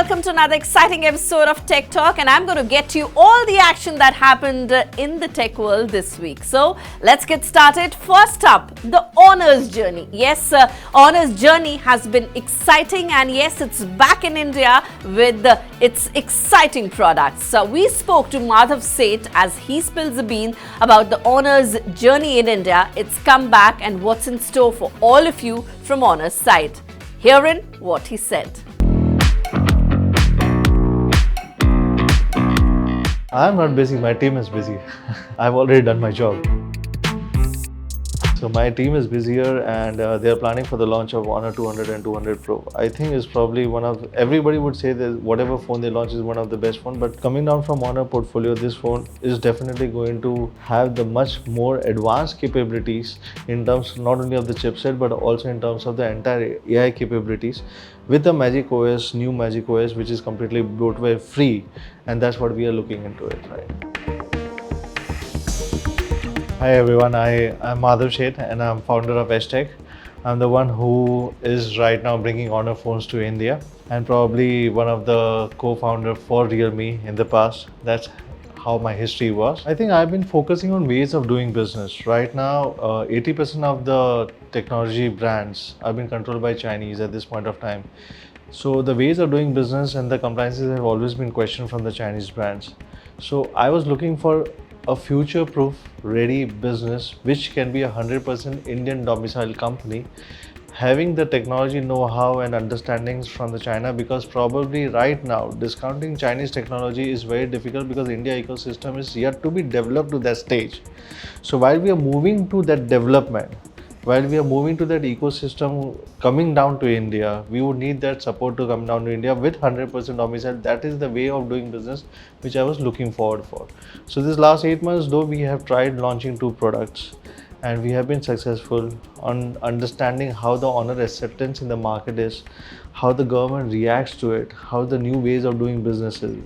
welcome to another exciting episode of Tech Talk, and I'm going to get to you all the action that happened in the tech world this week. So let's get started. First up, the Honor's journey. Yes, Honor's journey has been exciting, and yes, it's back in India with its exciting products. So we spoke to Madhav Seth as he spills the bean about the Honor's journey in India, its comeback, and what's in store for all of you from Honor's side. Herein what he said. I'm not busy, my team is busy. I've already done my job. So my team is busier and they're planning for the launch of Honor 200 and 200 Pro. I think it's probably everybody would say that whatever phone they launch is one of the best phone, but coming down from Honor portfolio, this phone is definitely going to have the much more advanced capabilities in terms not only of the chipset, but also in terms of the entire AI capabilities with the Magic OS, new Magic OS, which is completely bloatware free. And that's what we are looking into it, right? Hi everyone, I'm Madhav Seth and I'm founder of Estech. I'm the one who is right now bringing Honor phones to India and probably one of the co-founder for Realme in the past. That's how my history was. I think I've been focusing on ways of doing business. Right now, 80% of the technology brands have been controlled by Chinese at this point of time. So the ways of doing business and the compliances have always been questioned from the Chinese brands. So I was looking for a future-proof, ready business which can be a 100% Indian domicile company, having the technology know-how and understandings from the China, because probably right now discounting Chinese technology is very difficult because India ecosystem is yet to be developed to that stage. So while we are moving to that development, while we are moving to that ecosystem coming down to India, we would need that support to come down to India with 100% domicile. That is the way of doing business which I was looking forward for. So this last 8 months, though we have tried launching 2 products and we have been successful on understanding how the Honor acceptance in the market is, how the government reacts to it, how the new ways of doing business is.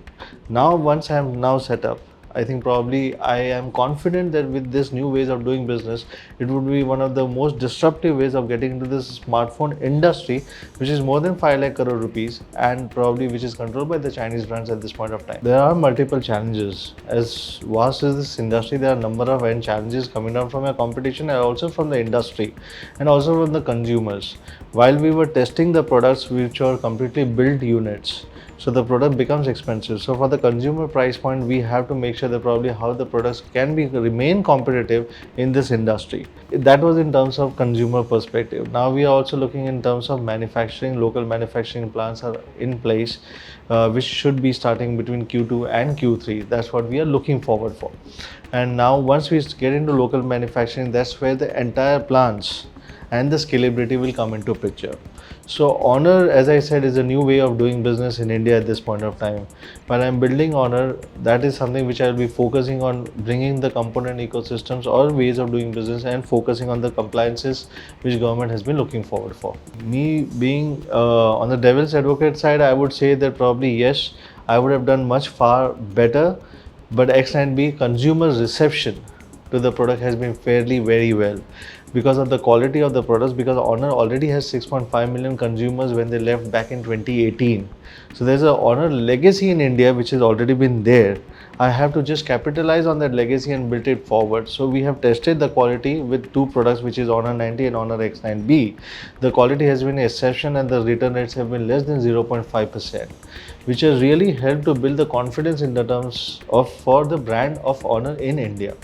Now, once I am now set up, I think probably I am confident that with this new ways of doing business, it would be one of the most disruptive ways of getting into this smartphone industry, which is more than 5 lakh crore rupees and probably which is controlled by the Chinese brands at this point of time. There are multiple challenges. As vast as this industry, there are a number of end challenges coming down from your competition and also from the industry and also from the consumers. While we were testing the products which are completely built units, so the product becomes expensive. So for the consumer price point, we have to make sure that probably how the products can remain competitive in this industry. That was in terms of consumer perspective. Now we are also looking in terms of manufacturing. Local manufacturing plants are in place, which should be starting between Q2 and Q3. That's what we are looking forward for. And now once we get into local manufacturing, that's where the entire plants and the scalability will come into picture. So Honor, as I said, is a new way of doing business in India at this point of time. While I'm building Honor, that is something which I'll be focusing on, bringing the component ecosystems or ways of doing business and focusing on the compliances which government has been looking forward for. Me being on the devil's advocate side, I would say that probably yes, I would have done much far better, but X9B consumer reception to the product has been fairly very well because of the quality of the products, because Honor already has 6.5 million consumers when they left back in 2018. So there's a Honor legacy in India which has already been there. I have to just capitalize on that legacy and build it forward. So we have tested the quality with 2 products, which is Honor 90 and Honor X9B. The quality has been exceptional and the return rates have been less than 0.5%, which has really helped to build the confidence in the terms of for the brand of Honor in India.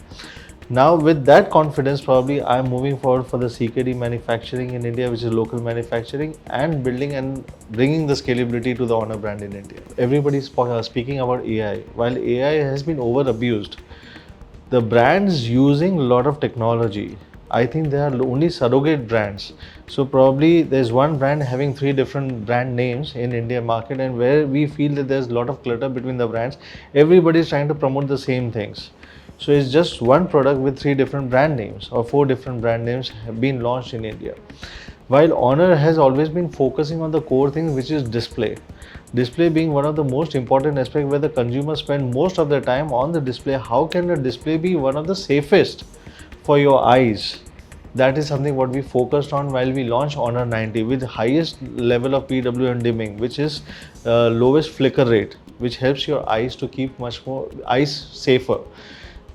Now with that confidence, probably I'm moving forward for the CKD manufacturing in India, which is local manufacturing, and building and bringing the scalability to the Honor brand in India. Everybody's speaking about AI. While AI has been over abused, the brands using a lot of technology, I think they are only surrogate brands. So probably there's one brand having 3 different brand names in Indian market, and where we feel that there's a lot of clutter between the brands, everybody's trying to promote the same things. So it's just one product with 3 different brand names or 4 different brand names have been launched in India. While Honor has always been focusing on the core thing, which is display. Display being one of the most important aspects where the consumers spend most of their time on the display. How can the display be one of the safest for your eyes? That is something what we focused on while we launched Honor 90 with highest level of PWM dimming, which is lowest flicker rate, which helps your eyes to keep much more eyes safer.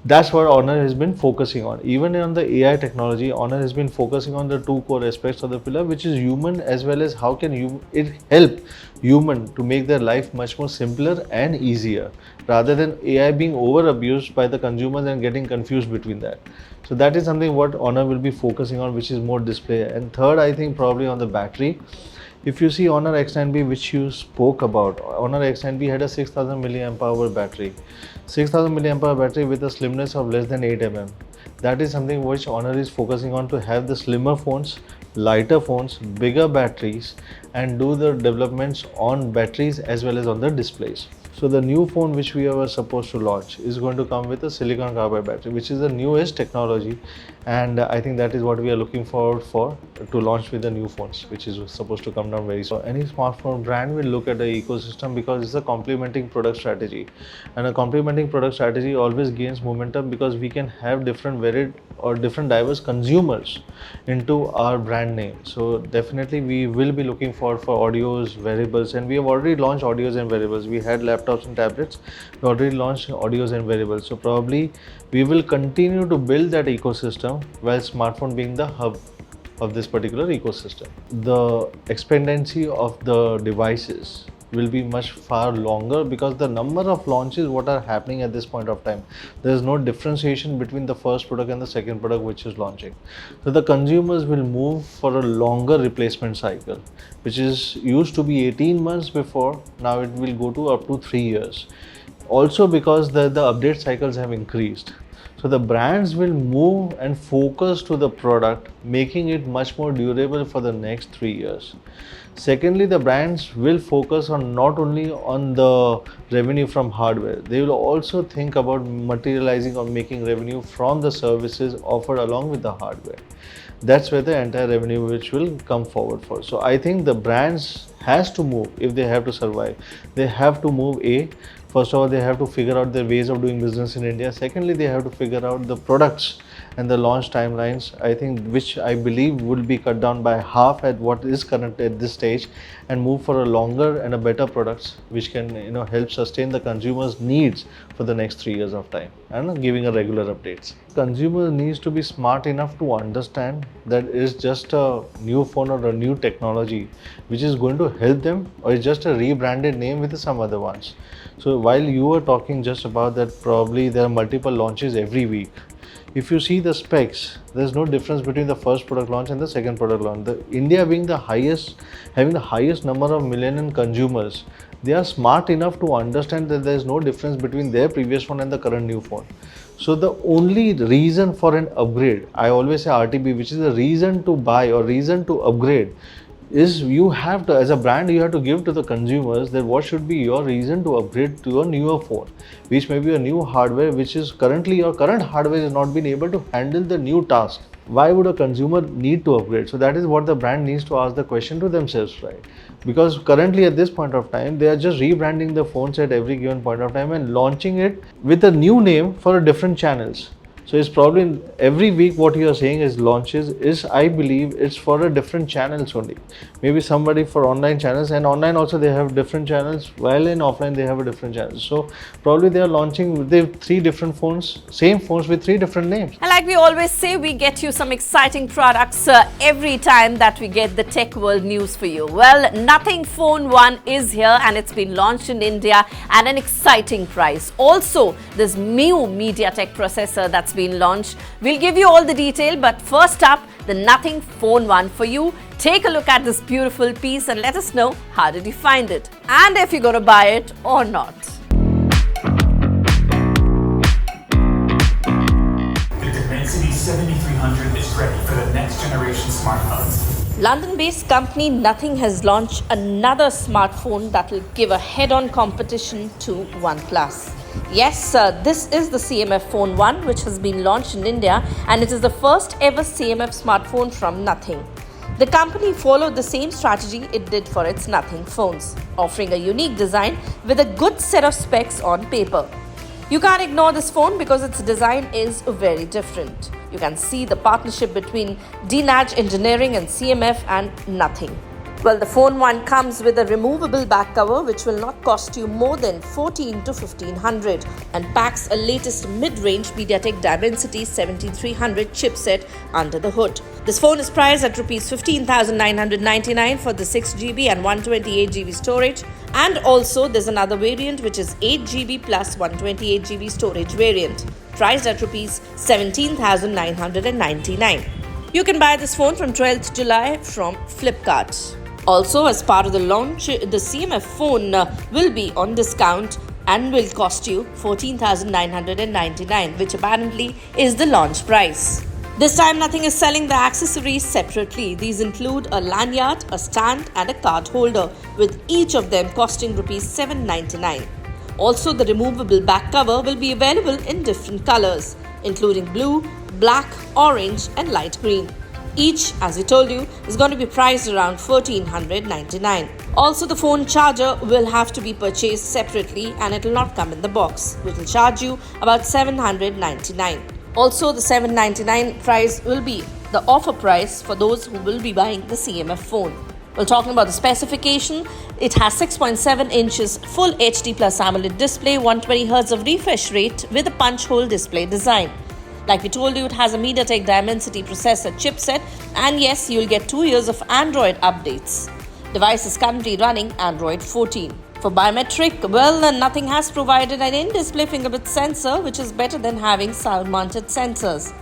That's what Honor has been focusing on. Even on the AI technology, Honor has been focusing on the two core aspects of the pillar, which is human as well as how can it help human to make their life much more simpler and easier, rather than AI being over abused by the consumers and getting confused between that. So that is something what Honor will be focusing on, which is more display. And third, I think probably on the battery. If you see Honor X9B, which you spoke about, Honor X9B had a 6000 mAh battery. 6000 mAh battery with a slimness of less than 8 mm. That is something which Honor is focusing on, to have the slimmer phones, lighter phones, bigger batteries, and do the developments on batteries as well as on the displays. So the new phone which we were supposed to launch is going to come with a silicon carbide battery, which is the newest technology, and I think that is what we are looking forward for to launch with the new phones, which is supposed to come down very soon. Any smartphone brand will look at the ecosystem because it's a complementing product strategy, and a complementing product strategy always gains momentum because we can have different varied or different diverse consumers into our brand name. So definitely we will be looking forward for audios, wearables, and we have already launched audios and wearables. We had laptops and tablets. We already launched audios and wearables. So probably we will continue to build that ecosystem, while smartphone being the hub of this particular ecosystem. The expectancy of the devices will be much far longer because the number of launches what are happening at this point of time, there is no differentiation between the first product and the second product which is launching. So the consumers will move for a longer replacement cycle, which is used to be 18 months before, now it will go to up to 3 years. Also because the update cycles have increased. So the brands will move and focus to the product, making it much more durable for the next 3 years. Secondly, the brands will focus on not only on the revenue from hardware, they will also think about materializing or making revenue from the services offered along with the hardware. That's where the entire revenue which will come forward for. So I think the brands has to move if they have to survive. They have to move First of all, they have to figure out their ways of doing business in India. Secondly, they have to figure out the products and the launch timelines, I think, which I believe will be cut down by half at what is current at this stage, and move for a longer and a better products which can help sustain the consumers' needs for the next 3 years of time, and giving a regular updates. Consumer needs to be smart enough to understand that it's just a new phone or a new technology which is going to help them, or it's just a rebranded name with some other ones. So while you were talking just about that, probably there are multiple launches every week. If you see the specs, there's no difference between the first product launch and the second product launch. India being the highest, having the highest number of millennial consumers, they are smart enough to understand that there's no difference between their previous phone and the current new phone. So the only reason for an upgrade, I always say RTB, which is the reason to buy or reason to upgrade, is you have to, as a brand, you have to give to the consumers that what should be your reason to upgrade to a newer phone, which may be a new hardware, which is currently your current hardware is not being able to handle the new task. Why would a consumer need to upgrade? So that is what the brand needs to ask the question to themselves, right? Because currently at this point of time, they are just rebranding the phones at every given point of time and launching it with a new name for different channels. So it's probably every week what you are saying is launches is, I believe it's for a different channels only. Maybe somebody for online channels, and online also they have different channels, while in offline they have a different channel. So probably they are launching, they have 3 different phones, same phones with 3 different names. And like we always say, we get you some exciting products every time that we get the tech world news for you. Well, Nothing Phone 1 is here and it's been launched in India at an exciting price. Also, this new MediaTek processor that's been launched. We'll give you all the detail, but first up, the Nothing Phone 1 for you. Take a look at this beautiful piece and let us know how did you find it and if you're going to buy it or not. The Dimensity 7300 is ready for the next generation smartphones. London-based company Nothing has launched another smartphone that will give a head-on competition to OnePlus. Yes, this is the CMF Phone 1, which has been launched in India, and it is the first ever CMF smartphone from Nothing. The company followed the same strategy it did for its Nothing phones, offering a unique design with a good set of specs on paper. You can't ignore this phone because its design is very different. You can see the partnership between DNAG Engineering and CMF and nothing. Well, the phone one comes with a removable back cover which will not cost you more than 14 to 1500 and packs a latest mid-range MediaTek Dimensity 7300 chipset under the hood. This phone is priced at Rs 15,999 for the 6GB and 128GB storage, and also there's another variant which is 8GB plus 128GB storage variant, priced at Rs 17,999. You can buy this phone from 12th July from Flipkart. Also, as part of the launch, the CMF phone will be on discount and will cost you 14,999, which apparently is the launch price. This time, nothing is selling the accessories separately. These include a lanyard, a stand and a card holder, with each of them costing Rs 799. Also, the removable back cover will be available in different colors, including blue, black, orange and light green. Each, as we told you, is going to be priced around 1499. Also, the phone charger will have to be purchased separately and it will not come in the box, which will charge you about 799. Also, the 799 price will be the offer price for those who will be buying the CMF phone. Well, talking about the specification, it has 6.7 inches full HD plus AMOLED display, 120Hz of refresh rate with a punch hole display design. Like we told you, it has a MediaTek Dimensity processor chipset, and yes, you'll get 2 years of Android updates. Device is currently running Android 14. For biometric, well, nothing has provided an in-display fingerprint sensor, which is better than having side-mounted sensors.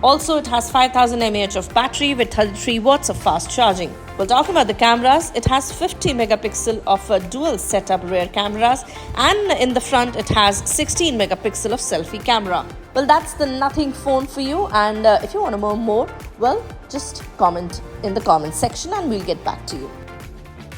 Also, it has 5000 mAh of battery with 33 watts of fast charging. Well, talking about the cameras, it has 50 megapixel of dual setup rear cameras, and in the front it has 16 megapixel of selfie camera. Well, that's the nothing phone for you, and if you want to know more, well, just comment in the comment section and we'll get back to you.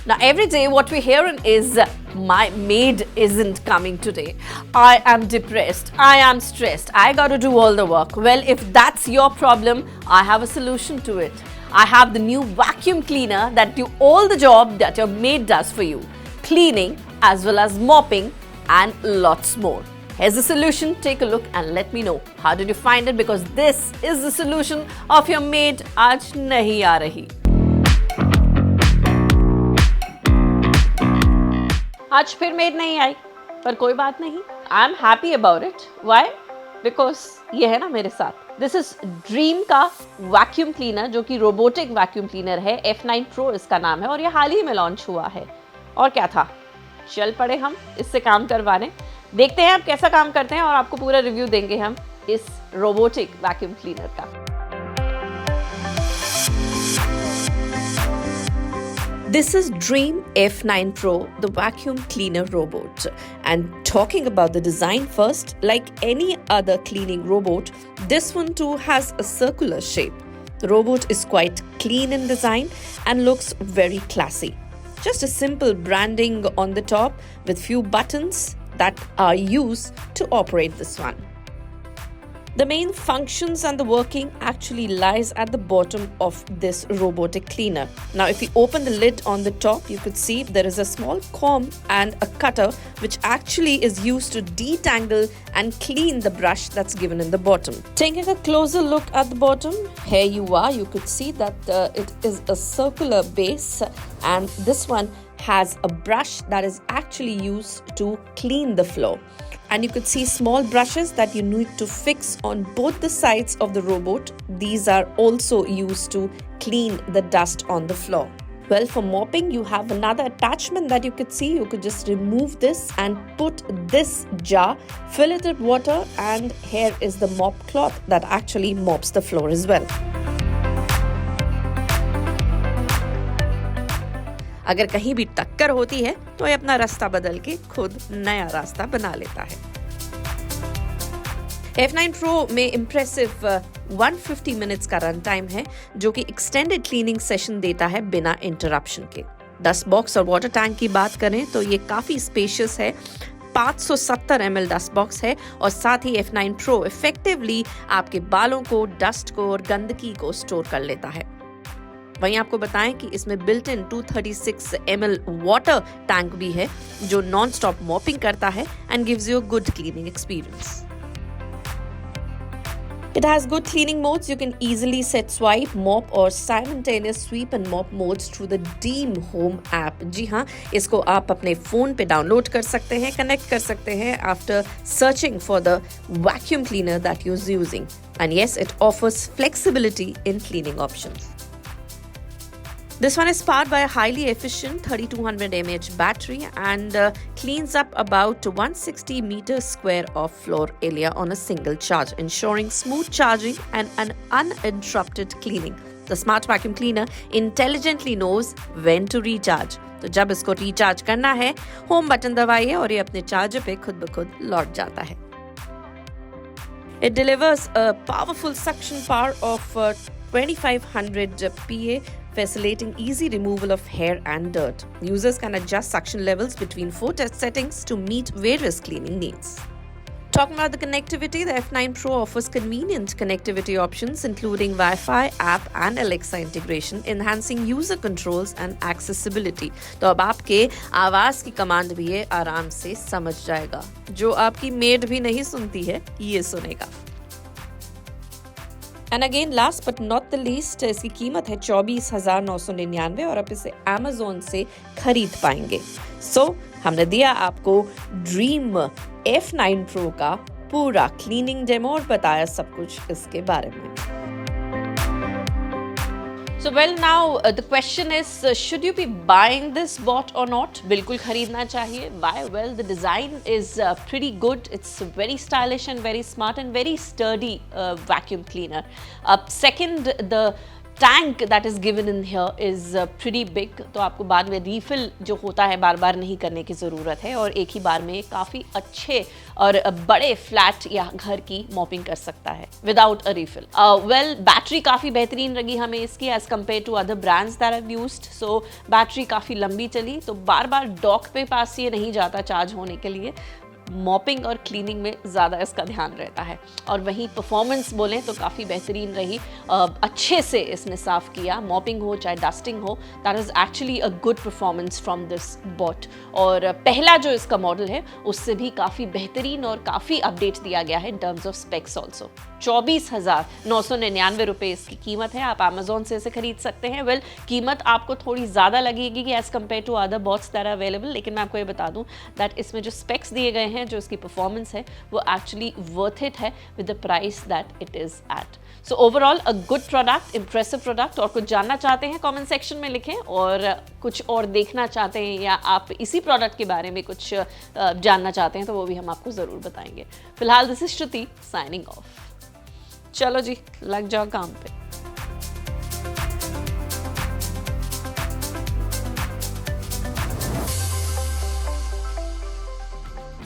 Now, every day what we're hearing is my maid isn't coming today. I am depressed. I am stressed. I got to do all the work. Well, if that's your problem, I have a solution to it. I have the new vacuum cleaner that do all the job that your maid does for you. Cleaning as well as mopping and lots more. Here's the solution. Take a look and let me know. How did you find it? Because this is the solution of your maid aaj nahi aa rahi. आज फिर made नहीं आई, पर कोई बात नहीं. I am happy about it. Why? Because ये है ना मेरे साथ. दिस इज ड्रीम का वैक्यूम क्लीनर, जो कि रोबोटिक वैक्यूम क्लीनर है. F9 Pro इसका नाम है और ये हाल ही में लॉन्च हुआ है. और क्या था, चल पड़े हम इससे काम करवाने. देखते हैं आप कैसा काम करते हैं और आपको पूरा रिव्यू देंगे हम इस रोबोटिक वैक्यूम क्लीनर का. This is Dream F9 Pro, the vacuum cleaner robot. And talking about the design first, like any other cleaning robot, this one too has a circular shape. The robot is quite clean in design and looks very classy. Just a simple branding on the top with few buttons that are used to operate this one. The main functions and the working actually lies at the bottom of this robotic cleaner. Now, if you open the lid on the top, you could see there is a small comb and a cutter which actually is used to detangle and clean the brush that's given in the bottom. Taking a closer look at the bottom, here you are. You could see that it is a circular base, and this one has a brush that is actually used to clean the floor. And you could see small brushes that you need to fix on both the sides of the robot. These are also used to clean the dust on the floor. Well, for mopping, you have another attachment that you could see. You could just remove this and put this jar, fill it with water, and here is the mop cloth that actually mops the floor as well. अगर कहीं भी टक्कर होती है तो ये अपना रास्ता बदल के खुद नया रास्ता बना लेता है. F9 Pro में इम्प्रेसिव 150 मिनट्स का रन टाइम है, जो कि एक्सटेंडेड क्लीनिंग सेशन देता है बिना इंटरप्शन के. डस्ट बॉक्स और वाटर टैंक की बात करें तो ये काफ़ी स्पेशियस है. 570 ml डस्ट बॉक्स है और साथ ही F9 Pro इफेक्टिवली आपके बालों को, डस्ट को और गंदगी को स्टोर कर लेता है. वहीं आपको बताएं कि इसमें built in 236 ml water tank भी है, जो नॉन स्टॉप मॉपिंग करता है and gives you a good cleaning experience. It has good cleaning modes. You can easily set swipe, mop or simultaneous sweep and mop modes through the Deem Home app. जी हाँ, इसको आप अपने phone पे download कर सकते हैं, connect कर सकते हैं after searching for the vacuum cleaner that you're using. And yes, it offers flexibility in cleaning options. This one is powered by a highly efficient 3200 mAh battery and cleans up about 160 meters square of floor area on a single charge, ensuring smooth charging and an uninterrupted cleaning. The smart vacuum cleaner intelligently knows when to recharge. तो जब इसको recharge करना है, home button दबाइए और ये अपने charger पे खुद ब खुद लौट जाता है. It delivers a powerful suction power of 2500 PA, facilitating easy removal of hair and dirt. Users can adjust suction levels between 4 test settings to meet various cleaning needs. Talking about the connectivity, the F9 Pro offers convenient connectivity options including Wi-Fi, app and Alexa integration, enhancing user controls and accessibility. तो अब आपके आवाज़ की command भी ये आराम से समझ जाएगा. जो आपकी मेड भी नहीं सुनती है, ये सुनेगा. And again last but not the least, इसकी कीमत है 24,999 और आप इसे Amazon से खरीद पाएंगे. सो हमने दिया आपको ड्रीम F9 Pro का पूरा क्लीनिंग डेमो और बताया सब कुछ इसके बारे में. So well, now the question is, should you be buying this bot or not? बिल्कुल खरीदना चाहिए. Why? Well, the design is pretty good. It's very stylish and very smart and very sturdy vacuum cleaner. Second, the tank that is given in here is pretty big. तो आपको बाद में refill जो होता है बार बार नहीं करने की ज़रूरत है और एक ही बार में काफ़ी अच्छे और बड़े फ्लैट या घर की मॉपिंग कर सकता है without a refill. Well, battery काफ़ी बेहतरीन लगी हमें इसकी as compare to other brands that have used. So battery काफ़ी लंबी चली, तो बार बार डॉक पे पास ये नहीं जाता चार्ज होने के लिए. मॉपिंग और क्लीनिंग में ज़्यादा इसका ध्यान रहता है. और वहीं परफॉर्मेंस बोलें तो काफ़ी बेहतरीन रही. अच्छे से इसने साफ़ किया, मॉपिंग हो चाहे डस्टिंग हो, that is actually a good performance from this bot. और पहला जो इसका मॉडल है उससे भी काफ़ी बेहतरीन और काफ़ी अपडेट दिया गया है in terms of specs also. 24,999 रुपये इसकी कीमत है. आप Amazon से इसे खरीद सकते हैं. वेल, कीमत आपको थोड़ी ज़्यादा लगेगी कि as compare to other bots that are available, लेकिन मैं आपको ये बता दूं दैट इसमें जो स्पेक्स दिए गए हैं, जो इसकी परफॉर्मेंस है, वो एक्चुअली वर्थ इट है with the price that it is at. So overall a good product, impressive product. और कुछ जानना चाहते हैं कमेंट सेक्शन में लिखें, और कुछ और देखना चाहते हैं या आप इसी प्रोडक्ट के बारे में कुछ जानना चाहते हैं तो वो भी हम आपको ज़रूर बताएंगे. फिलहाल this is Shruti signing off. चलो जी, लग जाओ काम पे.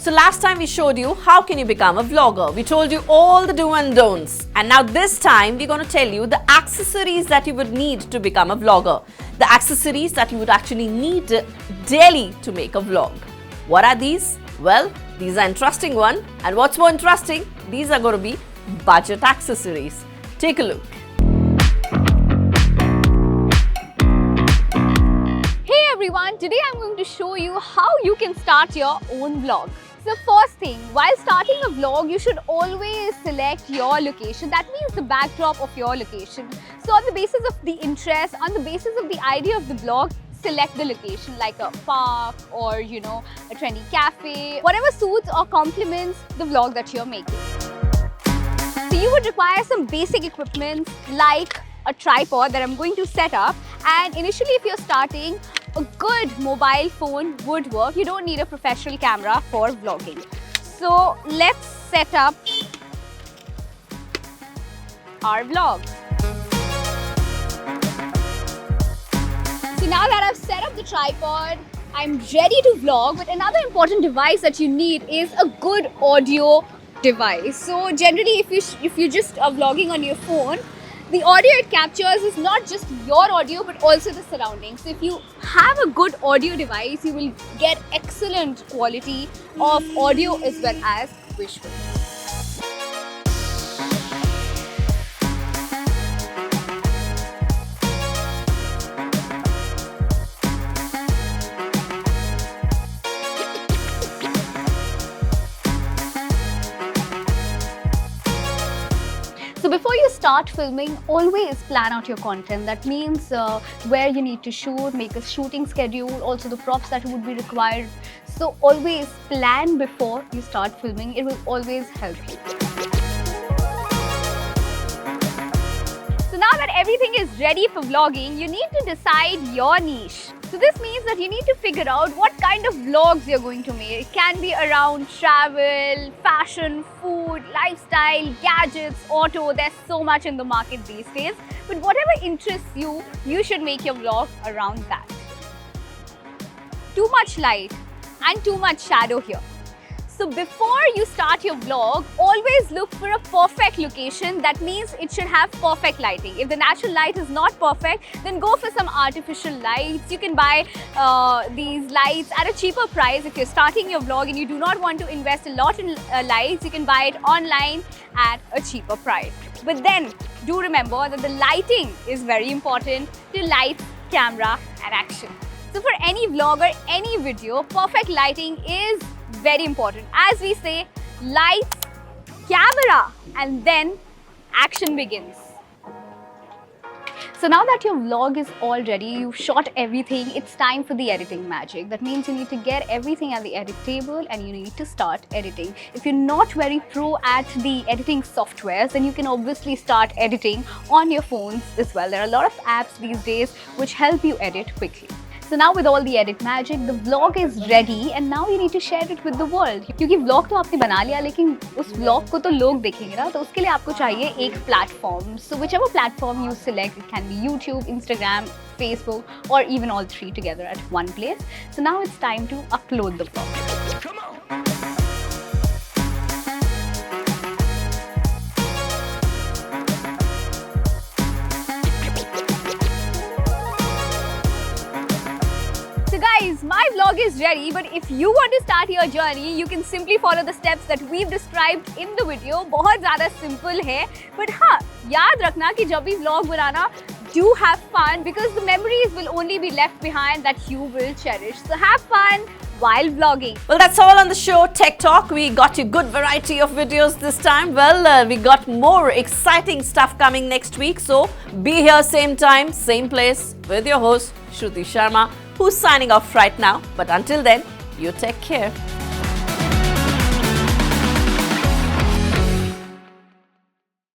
So last time we showed you how can you become a vlogger. We told you all the do and don'ts. And now this time we're going to tell you the accessories that you would need to become a vlogger. The accessories that you would actually need daily to make a vlog. What are these? Well, these are interesting one. And what's more interesting, these are going to be budget accessories. Take a look. Hey everyone, today I'm going to show you how you can start your own vlog. So first thing, while starting a vlog, you should always select your location. That means the backdrop of your location. So on the basis of the interest, on the basis of the idea of the vlog, select the location like a park or a trendy cafe, whatever suits or complements the vlog that you're making. So you would require some basic equipment like a tripod that I'm going to set up, and initially if you're starting, a good mobile phone would work. You don't need a professional camera for vlogging. So let's set up our vlog. So now that I've set up the tripod, I'm ready to vlog. But another important device that you need is a good audio device. So generally if you just are vlogging on your phone, the audio it captures is not just your audio but also the surroundings. So if you have a good audio device, you will get excellent quality of audio as well as visual. start filming, always plan out your content. That means where you need to shoot, make a shooting schedule, also the props that would be required. So always plan before you start filming. It will always help you. So now that everything is ready for vlogging, you need to decide your niche. So this means that you need to figure out what kind of vlogs you're going to make. It can be around travel, fashion, food, lifestyle, gadgets, auto. There's so much in the market these days. But whatever interests you, you should make your vlog around that. Too much light and too much shadow here. So before you start your vlog, always look for a perfect location. That means it should have perfect lighting. If the natural light is not perfect, then go for some artificial lights. You can buy these lights at a cheaper price. If you're starting your vlog and you do not want to invest a lot in lights, you can buy it online at a cheaper price. But then do remember that the lighting is very important to lights, camera and action. So for any vlog or any video, perfect lighting is very important. As we say, lights, camera, and then action begins. So now that your vlog is all ready, you've shot everything, it's time for the editing magic. That means you need to get everything at the edit table and you need to start editing. If you're not very pro at the editing softwares, then you can obviously start editing on your phones as well. There are a lot of apps these days which help you edit quickly. So now with all the edit magic, the vlog is ready and now you need to share it with the world. क्योंकि vlog तो आपने बना लिया, लेकिन उस vlog को तो लोग देखेंगे ना, तो उसके लिए आपको चाहिए एक platform. So whichever platform you select, it can be YouTube, Instagram, Facebook, or even all three together at one place. So now it's time to upload the vlog. Come on. So guys, my vlog is ready, but if you want to start your journey, you can simply follow the steps that we've described in the video. बहुत ज़्यादा simple है, but हाँ, याद रखना कि जब भी vlog banana, do have fun because the memories will only be left behind that you will cherish. So have fun while vlogging. Well, that's all on the show Tech Talk. We got you good variety of videos this time. Well, we got more exciting stuff coming next week. So be here same time, same place with your host Shruti Sharma, who's signing off right now. But until then, you take care.